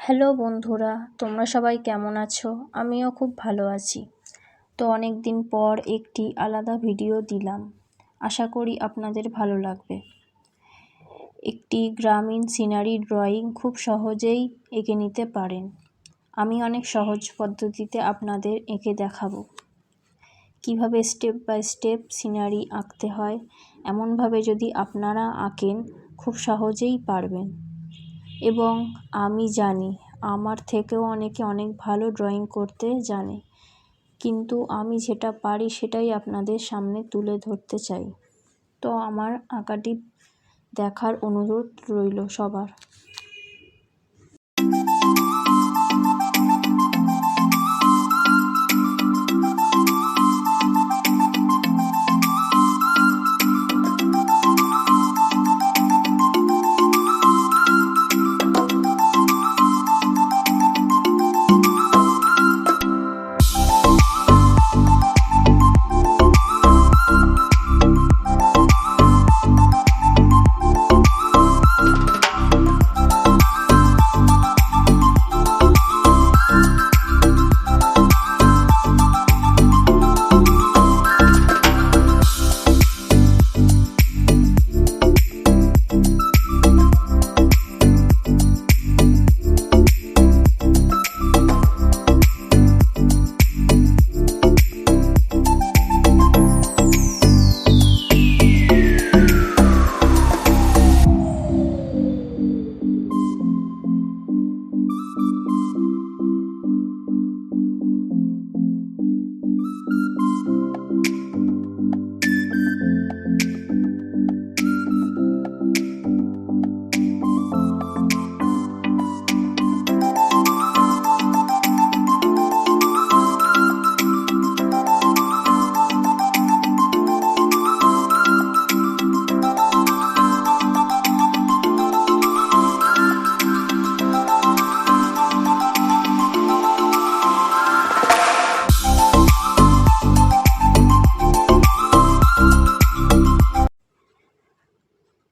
Hello বন্ধুরা, তোমরা সবাই কেমন আছো? আমিও খুব ভালো আছি। তো অনেক দিন পর একটি আলাদা ভিডিও দিলাম। আশা করি আপনাদের ভালো লাগবে। একটি গ্রামীণ সিনারি ড্রয়িং খুব সহজেই এঁকে নিতে পারেন। আমি অনেক সহজ পদ্ধতিতে আপনাদের এঁকে দেখাবো। কিভাবে স্টেপ বাই স্টেপ সিনারি আঁকতে হয়, এমনভাবে যদি আপনারা আঁকেন খুব সহজেই পারবেন। এবং আমি জানি আমার থেকেও অনেকে অনেক ভালো ড্রয়িং করতে জানে, কিন্তু আমি যেটা পারি সেটাই আপনাদের সামনে তুলে ধরতে চাই। তো আমার আঁকাটি দেখার অনুরোধ রইল সবার।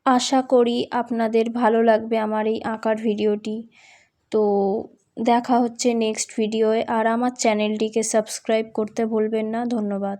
আশা করি আপনাদের ভালো লাগবে আমার এই আঁকার ভিডিওটি। তো দেখা হচ্ছে নেক্সট ভিডিওয়ে। আর আমার চ্যানেলটিকে সাবস্ক্রাইব করতে ভুলবেন না। ধন্যবাদ।